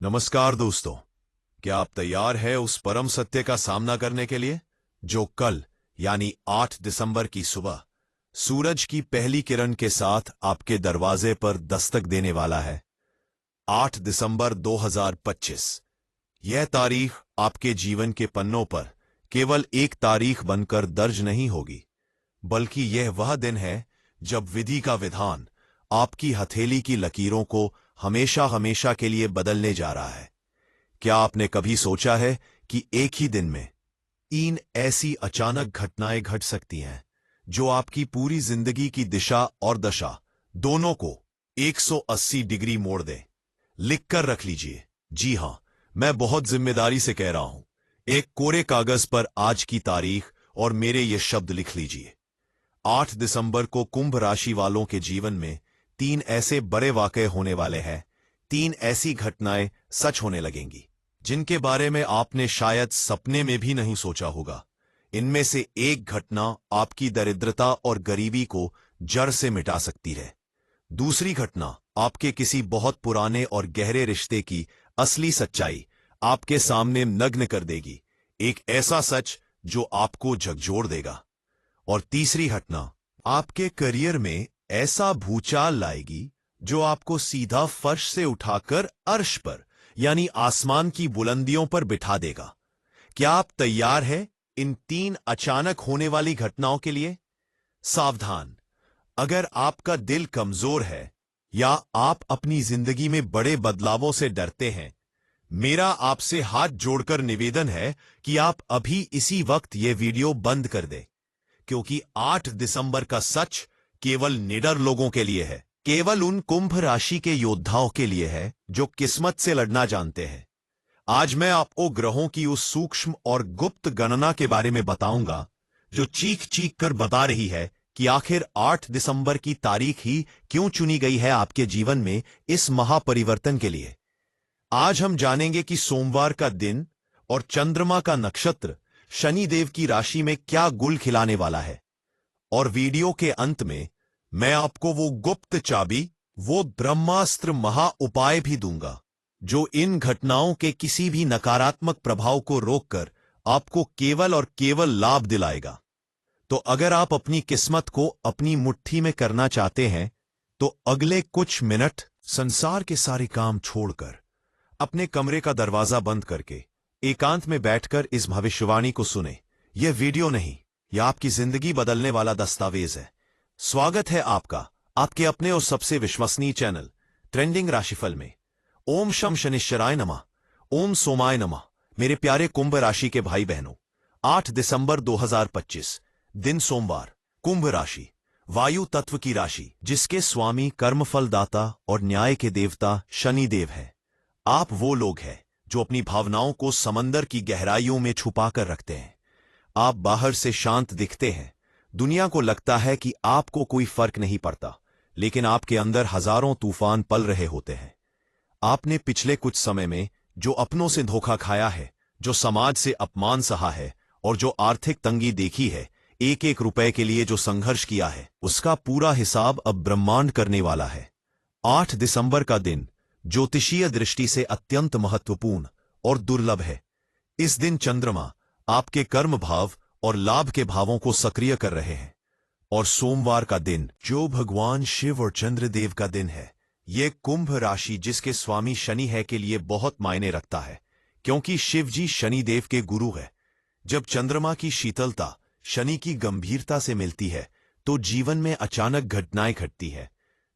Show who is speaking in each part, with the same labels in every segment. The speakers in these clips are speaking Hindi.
Speaker 1: नमस्कार दोस्तों। क्या आप तैयार हैं उस परम सत्य का सामना करने के लिए जो कल यानी 8 दिसंबर की सुबह सूरज की पहली किरण के साथ आपके दरवाजे पर दस्तक देने वाला है। 8 दिसंबर 2025। यह तारीख आपके जीवन के पन्नों पर केवल एक तारीख बनकर दर्ज नहीं होगी, बल्कि यह वह दिन है जब विधि का विधान आपकी हथेली की लकीरों को हमेशा हमेशा के लिए बदलने जा रहा है। क्या आपने कभी सोचा है कि एक ही दिन में 3 ऐसी अचानक घटनाएं घट सकती हैं जो आपकी पूरी जिंदगी की दिशा और दशा दोनों को 180 डिग्री मोड़ दें? लिखकर रख लीजिए। जी हां, मैं बहुत जिम्मेदारी से कह रहा हूं। एक कोरे कागज पर आज की तारीख और मेरे ये शब्द लिख लीजिए। 8 दिसंबर को कुंभ राशि वालों के जीवन में 3 ऐसे बड़े वाकये होने वाले हैं। 3 ऐसी घटनाएं सच होने लगेंगी जिनके बारे में आपने शायद सपने में भी नहीं सोचा होगा। इनमें से एक घटना आपकी दरिद्रता और गरीबी को जड़ से मिटा सकती है। दूसरी घटना आपके किसी बहुत पुराने और गहरे रिश्ते की असली सच्चाई आपके सामने नग्न कर देगी, एक ऐसा सच जो आपको झकझोर देगा। और तीसरी घटना आपके करियर में ऐसा भूचाल लाएगी जो आपको सीधा फर्श से उठाकर अर्श पर यानी आसमान की बुलंदियों पर बिठा देगा। क्या आप तैयार हैं इन 3 अचानक होने वाली घटनाओं के लिए? सावधान, अगर आपका दिल कमजोर है या आप अपनी जिंदगी में बड़े बदलावों से डरते हैं, मेरा आपसे हाथ जोड़कर निवेदन है कि आप अभी इसी वक्त यह वीडियो बंद कर दें, क्योंकि 8 दिसंबर का सच केवल निडर लोगों के लिए है, केवल उन कुंभ राशि के योद्धाओं के लिए है जो किस्मत से लड़ना जानते हैं। आज मैं आपको ग्रहों की उस सूक्ष्म और गुप्त गणना के बारे में बताऊंगा जो चीख चीख कर बता रही है कि आखिर 8 दिसंबर की तारीख ही क्यों चुनी गई है आपके जीवन में इस महापरिवर्तन के लिए। आज हम जानेंगे कि सोमवार का दिन और चंद्रमा का नक्षत्र शनिदेव की राशि में क्या गुल खिलाने वाला है। और वीडियो के अंत में मैं आपको वो गुप्त चाबी, वो ब्रह्मास्त्र महा उपाय भी दूंगा जो इन घटनाओं के किसी भी नकारात्मक प्रभाव को रोककर आपको केवल और केवल लाभ दिलाएगा। तो अगर आप अपनी किस्मत को अपनी मुट्ठी में करना चाहते हैं तो अगले कुछ मिनट संसार के सारे काम छोड़कर अपने कमरे का दरवाजा बंद करके एकांत में बैठकर इस भविष्यवाणी को सुने। यह वीडियो नहीं, यह आपकी जिंदगी बदलने वाला दस्तावेज है। स्वागत है आपका आपके अपने और सबसे विश्वसनीय चैनल ट्रेंडिंग राशिफल में। ओम शम शनिश्चराय नमः, ओम सोमाय नमः। मेरे प्यारे कुंभ राशि के भाई बहनों, 8 दिसंबर 2025 दिन सोमवार, कुंभ राशि वायु तत्व की राशि जिसके स्वामी कर्मफलदाता और न्याय के देवता शनिदेव है। आप वो लोग हैं जो अपनी भावनाओं को समंदर की गहराइयों में छुपा कर रखते हैं। आप बाहर से शांत दिखते हैं, दुनिया को लगता है कि आपको कोई फर्क नहीं पड़ता, लेकिन आपके अंदर हजारों तूफान पल रहे होते हैं। आपने पिछले कुछ समय में जो अपनों से धोखा खाया है, जो समाज से अपमान सहा है और जो आर्थिक तंगी देखी है, एक एक रुपए के लिए जो संघर्ष किया है, उसका पूरा हिसाब अब ब्रह्मांड करने वाला है। 8 दिसंबर का दिन ज्योतिषीय दृष्टि से अत्यंत महत्वपूर्ण और दुर्लभ है। इस दिन चंद्रमा आपके कर्म भाव और लाभ के भावों को सक्रिय कर रहे हैं। और सोमवार का दिन जो भगवान शिव और चंद्रदेव का दिन है, यह कुंभ राशि जिसके स्वामी शनि है के लिए बहुत मायने रखता है, क्योंकि शिव जी शनिदेव के गुरु है। जब चंद्रमा की शीतलता शनि की गंभीरता से मिलती है तो जीवन में अचानक घटनाएं घटती है।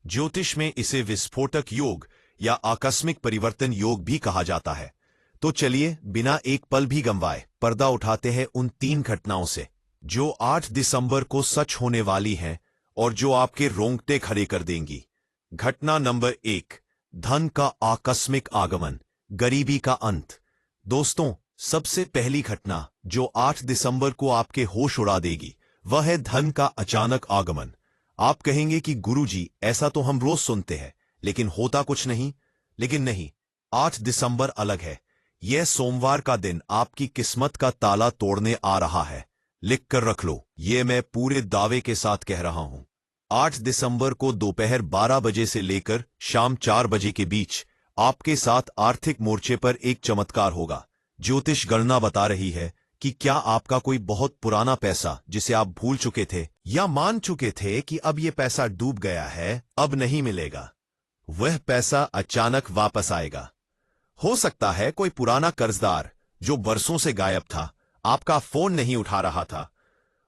Speaker 1: ज्योतिष में इसे विस्फोटक योग या आकस्मिक परिवर्तन योग भी कहा जाता है। तो चलिए बिना एक पल भी गंवाए पर्दा उठाते हैं उन 3 घटनाओं से जो 8 दिसंबर को सच होने वाली हैं और जो आपके रोंगटे खड़े कर देंगी। घटना नंबर 1, धन का आकस्मिक आगमन, गरीबी का अंत। दोस्तों, सबसे पहली घटना जो 8 दिसंबर को आपके होश उड़ा देगी वह है धन का अचानक आगमन। आप कहेंगे कि गुरुजी, ऐसा तो हम रोज सुनते हैं लेकिन होता कुछ नहीं। लेकिन नहीं, 8 दिसंबर अलग है। यह सोमवार का दिन आपकी किस्मत का ताला तोड़ने आ रहा है। लिख कर रख लो, ये मैं पूरे दावे के साथ कह रहा हूं। 8 दिसंबर को दोपहर 12 बजे से लेकर शाम 4 बजे के बीच आपके साथ आर्थिक मोर्चे पर एक चमत्कार होगा। ज्योतिष गणना बता रही है कि क्या आपका कोई बहुत पुराना पैसा जिसे आप भूल चुके थे या मान चुके थे कि अब ये पैसा डूब गया है, अब नहीं मिलेगा, वह पैसा अचानक वापस आएगा। हो सकता है कोई पुराना कर्जदार जो बरसों से गायब था, आपका फोन नहीं उठा रहा था,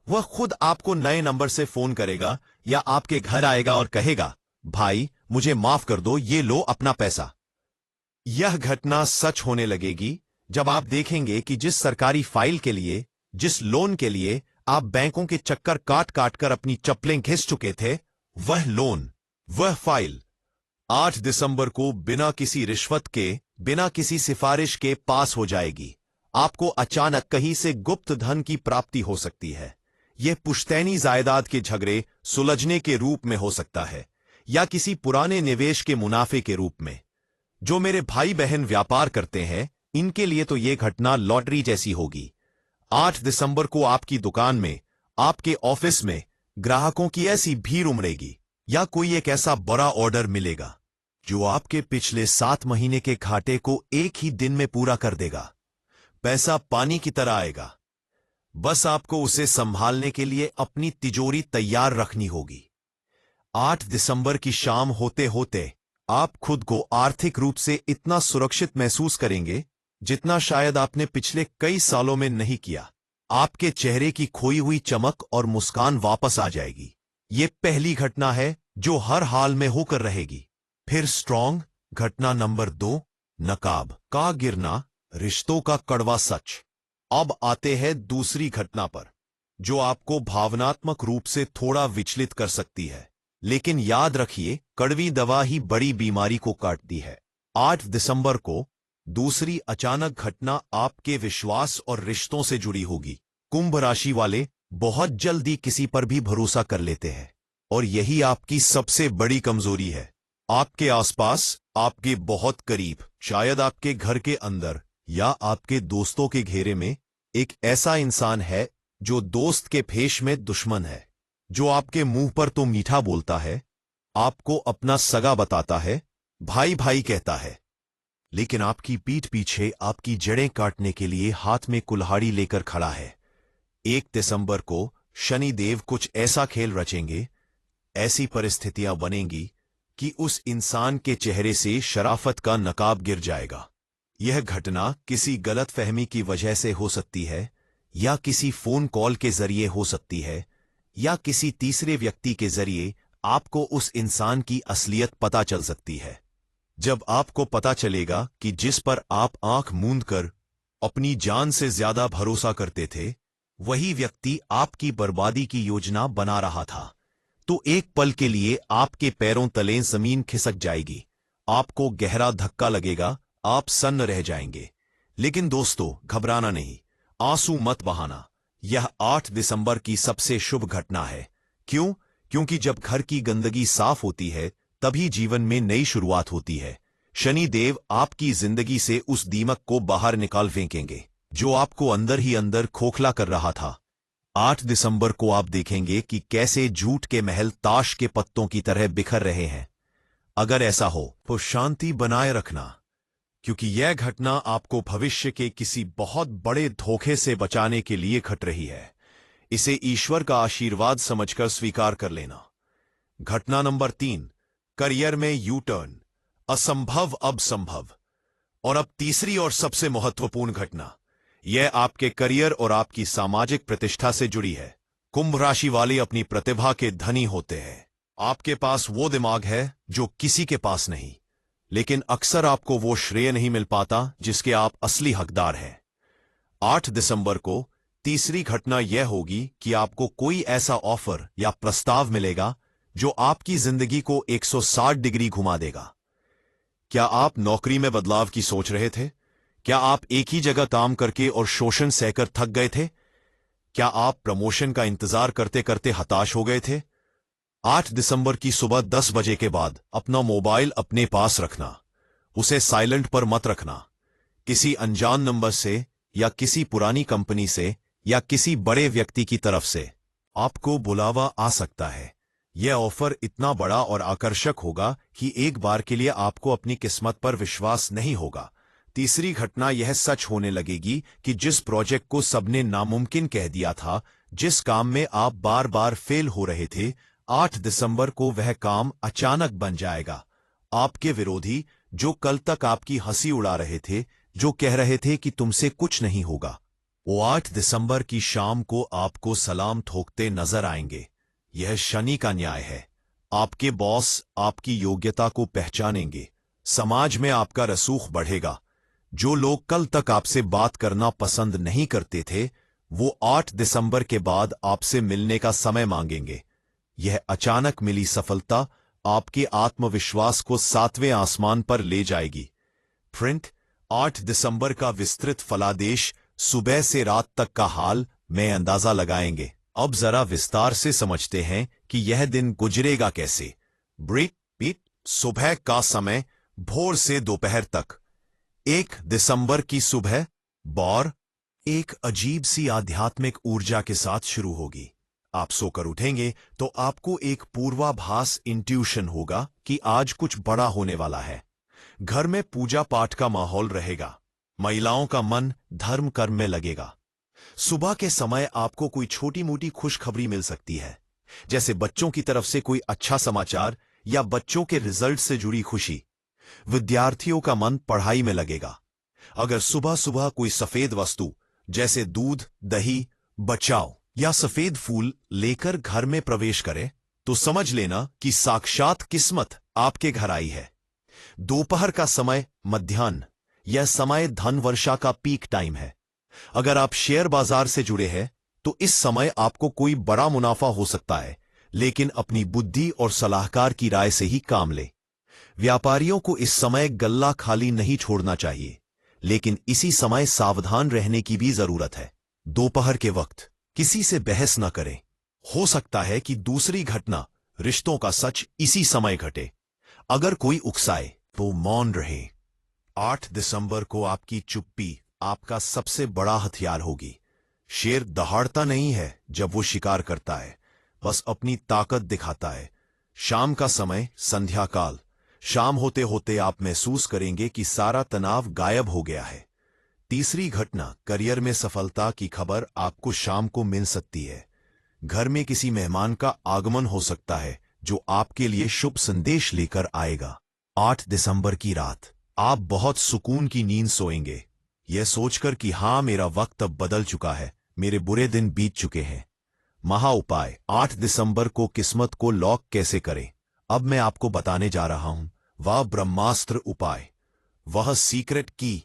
Speaker 1: वह खुद आपको नए नंबर से फोन करेगा या आपके घर आएगा और कहेगा, भाई मुझे माफ कर दो, ये लो अपना पैसा। यह घटना सच होने लगेगी जब आप देखेंगे कि जिस सरकारी फाइल के लिए, जिस लोन के लिए आप बैंकों के चक्कर काट काट कर अपनी चप्पलें घिस चुके थे, वह लोन, वह फाइल 8 दिसंबर को बिना किसी रिश्वत के, बिना किसी सिफारिश के पास हो जाएगी। आपको अचानक कहीं से गुप्त धन की प्राप्ति हो सकती है। यह पुश्तैनी जायदाद के झगड़े सुलझने के रूप में हो सकता है या किसी पुराने निवेश के मुनाफे के रूप में। जो मेरे भाई बहन व्यापार करते हैं, इनके लिए तो यह घटना लॉटरी जैसी होगी। 8 दिसंबर को आपकी दुकान में, आपके ऑफिस में ग्राहकों की ऐसी भीड़ उमड़ेगी या कोई एक ऐसा बड़ा ऑर्डर मिलेगा जो आपके पिछले 7 महीने के घाटे को एक ही दिन में पूरा कर देगा। पैसा पानी की तरह आएगा, बस आपको उसे संभालने के लिए अपनी तिजोरी तैयार रखनी होगी। 8 दिसंबर की शाम होते होते आप खुद को आर्थिक रूप से इतना सुरक्षित महसूस करेंगे जितना शायद आपने पिछले कई सालों में नहीं किया। आपके चेहरे की खोई हुई चमक और मुस्कान वापस आ जाएगी। यह पहली घटना है जो हर हाल में होकर रहेगी। फिर स्ट्रॉन्ग घटना नंबर 2, नकाब का गिरना, रिश्तों का कड़वा सच। अब आते हैं दूसरी घटना पर, जो आपको भावनात्मक रूप से थोड़ा विचलित कर सकती है, लेकिन याद रखिए, कड़वी दवा ही बड़ी बीमारी को काटती है। 8 दिसंबर को दूसरी अचानक घटना आपके विश्वास और रिश्तों से जुड़ी होगी। कुंभ राशि वाले बहुत जल्दी किसी पर भी भरोसा कर लेते हैं और यही आपकी सबसे बड़ी कमजोरी है। आपके आसपास, आपके बहुत करीब, शायद आपके घर के अंदर या आपके दोस्तों के घेरे में एक ऐसा इंसान है जो दोस्त के भेष में दुश्मन है, जो आपके मुंह पर तो मीठा बोलता है, आपको अपना सगा बताता है, भाई भाई कहता है, लेकिन आपकी पीठ पीछे आपकी जड़ें काटने के लिए हाथ में कुल्हाड़ी लेकर खड़ा है। 1 दिसंबर को शनिदेव कुछ ऐसा खेल रचेंगे, ऐसी परिस्थितियां बनेंगी कि उस इंसान के चेहरे से शराफत का नकाब गिर जाएगा। यह घटना किसी गलतफहमी की वजह से हो सकती है या किसी फोन कॉल के जरिए हो सकती है या किसी तीसरे व्यक्ति के जरिए आपको उस इंसान की असलियत पता चल सकती है। जब आपको पता चलेगा कि जिस पर आप आंख मूंद कर अपनी जान से ज्यादा भरोसा करते थे, वही व्यक्ति आपकी बर्बादी की योजना बना रहा था, तो एक पल के लिए आपके पैरों तले जमीन खिसक जाएगी। आपको गहरा धक्का लगेगा, आप सन्न रह जाएंगे। लेकिन दोस्तों, घबराना नहीं, आंसू मत बहाना। यह 8 दिसंबर की सबसे शुभ घटना है। क्यों? क्योंकि जब घर की गंदगी साफ होती है, तभी जीवन में नई शुरुआत होती है। शनिदेव आपकी जिंदगी से उस दीमक को बाहर निकाल फेंकेंगे जो आपको अंदर ही अंदर खोखला कर रहा था। 8 दिसंबर को आप देखेंगे कि कैसे झूठ के महल ताश के पत्तों की तरह बिखर रहे हैं। अगर ऐसा हो तो शांति बनाए रखना, क्योंकि यह घटना आपको भविष्य के किसी बहुत बड़े धोखे से बचाने के लिए घट रही है। इसे ईश्वर का आशीर्वाद समझकर स्वीकार कर लेना। घटना नंबर 3, करियर में यू टर्न, असंभव अब संभव। और अब तीसरी और सबसे महत्वपूर्ण घटना, यह आपके करियर और आपकी सामाजिक प्रतिष्ठा से जुड़ी है। कुंभ राशि वाले अपनी प्रतिभा के धनी होते हैं। आपके पास वो दिमाग है जो किसी के पास नहीं, लेकिन अक्सर आपको वो श्रेय नहीं मिल पाता जिसके आप असली हकदार हैं। 8 दिसंबर को तीसरी घटना यह होगी कि आपको कोई ऐसा ऑफर या प्रस्ताव मिलेगा जो आपकी जिंदगी को 160 डिग्री घुमा देगा। क्या आप नौकरी में बदलाव की सोच रहे थे? क्या आप एक ही जगह काम करके और शोषण सहकर थक गए थे? क्या आप प्रमोशन का इंतजार करते करते हताश हो गए थे? 8 दिसंबर की सुबह 10 बजे के बाद अपना मोबाइल अपने पास रखना, उसे साइलेंट पर मत रखना। किसी अनजान नंबर से या किसी पुरानी कंपनी से या किसी बड़े व्यक्ति की तरफ से आपको बुलावा आ सकता है। यह ऑफर इतना बड़ा और आकर्षक होगा कि एक बार के लिए आपको अपनी किस्मत पर विश्वास नहीं होगा। तीसरी घटना यह सच होने लगेगी कि जिस प्रोजेक्ट को सबने नामुमकिन कह दिया था, जिस काम में आप बार बार फेल हो रहे थे, 8 दिसंबर को वह काम अचानक बन जाएगा। आपके विरोधी, जो कल तक आपकी हंसी उड़ा रहे थे, जो कह रहे थे कि तुमसे कुछ नहीं होगा, वो 8 दिसंबर की शाम को आपको सलाम ठोकते नजर आएंगे। यह शनि का न्याय है। आपके बॉस आपकी योग्यता को पहचानेंगे। समाज में आपका रसूख बढ़ेगा। जो लोग कल तक आपसे बात करना पसंद नहीं करते थे, वो 8 दिसंबर के बाद आपसे मिलने का समय मांगेंगे। यह अचानक मिली सफलता आपके आत्मविश्वास को 7वें आसमान पर ले जाएगी। प्रिंट 8 दिसंबर का विस्तृत फलादेश सुबह से रात तक का हाल में अंदाजा लगाएंगे। अब जरा विस्तार से समझते हैं कि यह दिन गुजरेगा कैसे। ब्रीट सुबह का समय भोर से दोपहर तक। 1 दिसंबर की सुबह बौर एक अजीब सी आध्यात्मिक ऊर्जा के साथ शुरू होगी। आप सोकर उठेंगे तो आपको एक पूर्वाभास इंट्यूशन होगा कि आज कुछ बड़ा होने वाला है। घर में पूजा पाठ का माहौल रहेगा। महिलाओं का मन धर्म कर्म में लगेगा। सुबह के समय आपको कोई छोटी मोटी खुशखबरी मिल सकती है, जैसे बच्चों की तरफ से कोई अच्छा समाचार या बच्चों के रिजल्ट से जुड़ी खुशी। विद्यार्थियों का मन पढ़ाई में लगेगा। अगर सुबह सुबह कोई सफेद वस्तु जैसे दूध, दही, बचाव या सफेद फूल लेकर घर में प्रवेश करे, तो समझ लेना कि साक्षात किस्मत आपके घर आई है। दोपहर का समय मध्याह्न, यह समय धन वर्षा का पीक टाइम है। अगर आप शेयर बाजार से जुड़े हैं तो इस समय आपको कोई बड़ा मुनाफा हो सकता है, लेकिन अपनी बुद्धि और सलाहकार की राय से ही काम ले। व्यापारियों को इस समय गल्ला खाली नहीं छोड़ना चाहिए, लेकिन इसी समय सावधान रहने की भी जरूरत है। दोपहर के वक्त किसी से बहस न करें। हो सकता है कि दूसरी घटना, रिश्तों का सच, इसी समय घटे। अगर कोई उकसाए तो मौन रहे। 8 दिसंबर को आपकी चुप्पी आपका सबसे बड़ा हथियार होगी। शेर दहाड़ता नहीं है जब वो शिकार करता है, बस अपनी ताकत दिखाता है। शाम का समय संध्या काल। शाम होते होते आप महसूस करेंगे कि सारा तनाव गायब हो गया है। तीसरी घटना, करियर में सफलता की खबर आपको शाम को मिल सकती है। घर में किसी मेहमान का आगमन हो सकता है जो आपके लिए शुभ संदेश लेकर आएगा। 8 दिसंबर की रात आप बहुत सुकून की नींद सोएंगे, यह सोचकर कि हाँ, मेरा वक्त अब बदल चुका है, मेरे बुरे दिन बीत चुके हैं। महा उपाय 8 दिसंबर को किस्मत को लॉक कैसे करें, अब मैं आपको बताने जा रहा हूं। वह ब्रह्मास्त्र उपाय, वह सीक्रेट की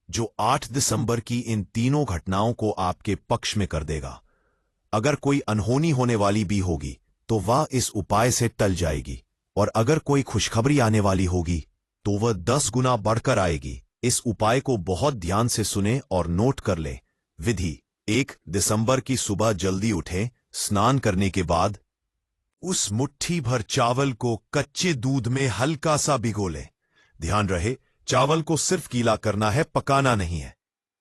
Speaker 1: जो 8 दिसंबर की इन तीनों घटनाओं को आपके पक्ष में कर देगा। अगर कोई अनहोनी होने वाली भी होगी तो वह इस उपाय से टल जाएगी, और अगर कोई खुशखबरी आने वाली होगी तो वह 10 गुना बढ़कर आएगी। इस उपाय को बहुत ध्यान से सुने और नोट कर ले। विधि: 1 दिसंबर की सुबह जल्दी उठें, स्नान करने के बाद उस मुट्ठी भर चावल को कच्चे दूध में हल्का सा भिगो लें। ध्यान रहे, चावल को सिर्फ गीला करना है, पकाना नहीं है।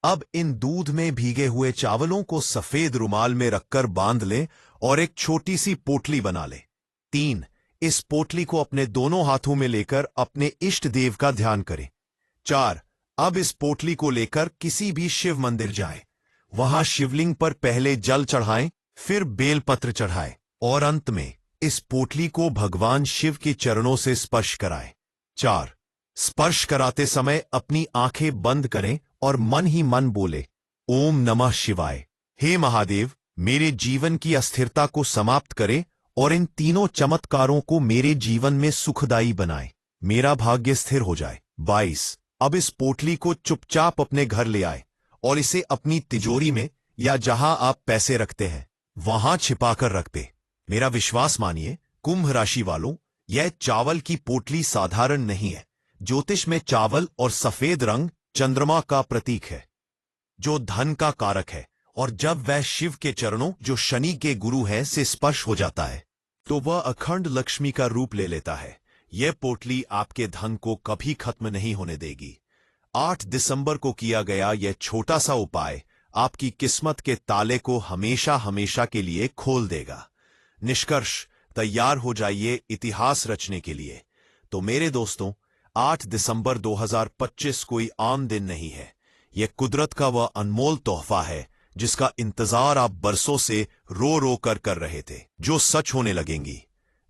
Speaker 1: अब इन दूध में भीगे हुए चावलों को सफेद रुमाल में रखकर बांध लें और एक छोटी सी पोटली बना लें। 3 इस पोटली को अपने दोनों हाथों में लेकर अपने इष्ट देव का ध्यान करें। 4 अब इस पोटली को लेकर किसी भी शिव मंदिर जाएं। वहां शिवलिंग पर पहले जल चढ़ाएं, फिर बेलपत्र चढ़ाएं और अंत में इस पोटली को भगवान शिव के चरणों से स्पर्श कराएं। 4 स्पर्श कराते समय अपनी आंखें बंद करें और मन ही मन बोले, ओम नमः शिवाय। हे महादेव, मेरे जीवन की अस्थिरता को समाप्त करें और इन तीनों चमत्कारों को मेरे जीवन में सुखदायी बनाएं। मेरा भाग्य स्थिर हो जाए। 22 अब इस पोटली को चुपचाप अपने घर ले आए और इसे अपनी तिजोरी में या जहां आप पैसे रखते हैं वहां छिपाकर रख दे। मेरा विश्वास मानिए कुंभ राशि वालों, यह चावल की पोटली साधारण नहीं है। ज्योतिष में चावल और सफेद रंग चंद्रमा का प्रतीक है, जो धन का कारक है, और जब वह शिव के चरणों, जो शनि के गुरु है, से स्पर्श हो जाता है तो वह अखंड लक्ष्मी का रूप ले लेता है। यह पोटली आपके धन को कभी खत्म नहीं होने देगी। 8 दिसंबर को किया गया यह छोटा सा उपाय आपकी किस्मत के ताले को हमेशा हमेशा के लिए खोल देगा। निष्कर्ष: तैयार हो जाइए इतिहास रचने के लिए। तो मेरे दोस्तों, 8 दिसंबर 2025 कोई आम दिन नहीं है। यह कुदरत का वह अनमोल तोहफा है जिसका इंतजार आप बरसों से रो रो कर रहे थे, जो सच होने लगेंगी।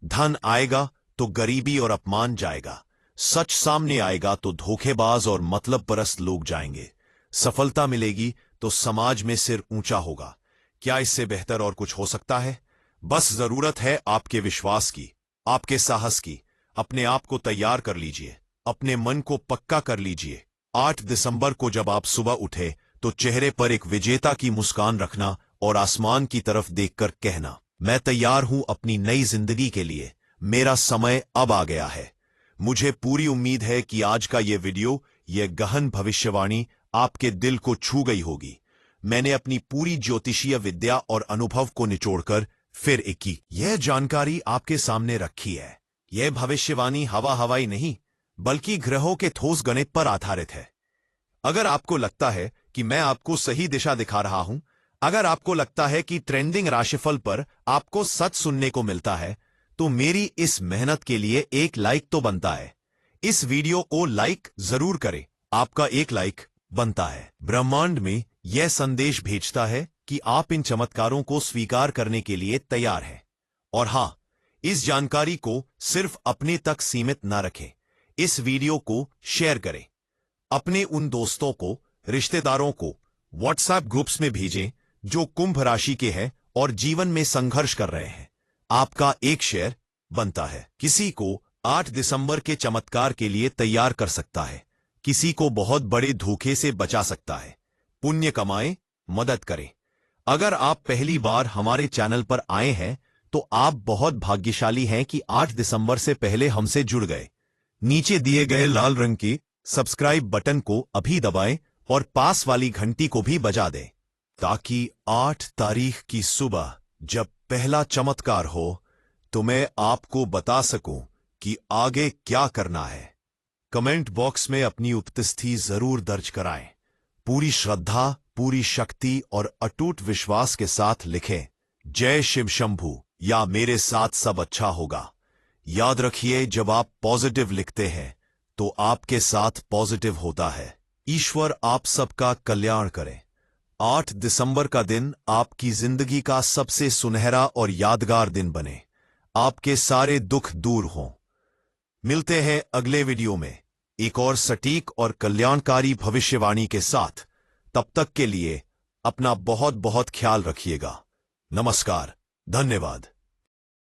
Speaker 1: धन आएगा तो गरीबी और अपमान जाएगा, सच सामने आएगा तो धोखेबाज और मतलब परस्त लोग जाएंगे, सफलता मिलेगी तो समाज में सिर ऊंचा होगा। क्या इससे बेहतर और कुछ हो सकता है? बस जरूरत है आपके विश्वास की, आपके साहस की। अपने आप को तैयार कर लीजिए, अपने मन को पक्का कर लीजिए। 8 दिसंबर को जब आप सुबह उठे तो चेहरे पर एक विजेता की मुस्कान रखना और आसमान की तरफ देखकर कहना, मैं तैयार हूं अपनी नई जिंदगी के लिए, मेरा समय अब आ गया है। मुझे पूरी उम्मीद है कि आज का ये वीडियो, ये गहन भविष्यवाणी आपके दिल को छू गई होगी। मैंने अपनी पूरी ज्योतिषीय विद्या और अनुभव को निचोड़कर फिर एक की यह जानकारी आपके सामने रखी है। यह भविष्यवाणी हवा हवाई नहीं, बल्कि ग्रहों के ठोस गणित पर आधारित है। अगर आपको लगता है कि मैं आपको सही दिशा दिखा रहा हूं, अगर आपको लगता है कि ट्रेंडिंग राशिफल पर आपको सच सुनने को मिलता है, तो मेरी इस मेहनत के लिए एक लाइक तो बनता है। इस वीडियो को लाइक जरूर करें, आपका एक लाइक बनता है। ब्रह्मांड में यह संदेश भेजता है कि आप इन चमत्कारों को स्वीकार करने के लिए तैयार हैं। और हां, इस जानकारी को सिर्फ अपने तक सीमित ना रखें, इस वीडियो को शेयर करें। अपने उन दोस्तों को, रिश्तेदारों को व्हाट्सएप ग्रुप्स में भेजें जो कुंभ राशि के हैं और जीवन में संघर्ष कर रहे हैं। आपका एक शेयर बनता है, किसी को 8 दिसंबर के चमत्कार के लिए तैयार कर सकता है, किसी को बहुत बड़े धोखे से बचा सकता है। पुण्य कमाएं, मदद करें। अगर आप पहली बार हमारे चैनल पर आए हैं तो आप बहुत भाग्यशाली हैं कि 8 दिसंबर से पहले हमसे जुड़ गए। नीचे दिए गए लाल रंग के सब्सक्राइब बटन को अभी दबाएं और पास वाली घंटी को भी बजा दें, ताकि 8 तारीख की सुबह जब पहला चमत्कार हो तो मैं आपको बता सकूं कि आगे क्या करना है। कमेंट बॉक्स में अपनी उपस्थिति जरूर दर्ज कराएं। पूरी श्रद्धा, पूरी शक्ति और अटूट विश्वास के साथ लिखें, जय शिव शंभू या मेरे साथ सब अच्छा होगा। याद रखिए, जब आप पॉजिटिव लिखते हैं तो आपके साथ पॉजिटिव होता है। ईश्वर आप सबका कल्याण करे। 8 दिसंबर का दिन आपकी जिंदगी का सबसे सुनहरा और यादगार दिन बने। आपके सारे दुख दूर हों। मिलते हैं अगले वीडियो में एक और सटीक और कल्याणकारी भविष्यवाणी के साथ। तब तक के लिए अपना बहुत बहुत ख्याल रखिएगा। नमस्कार, धन्यवाद।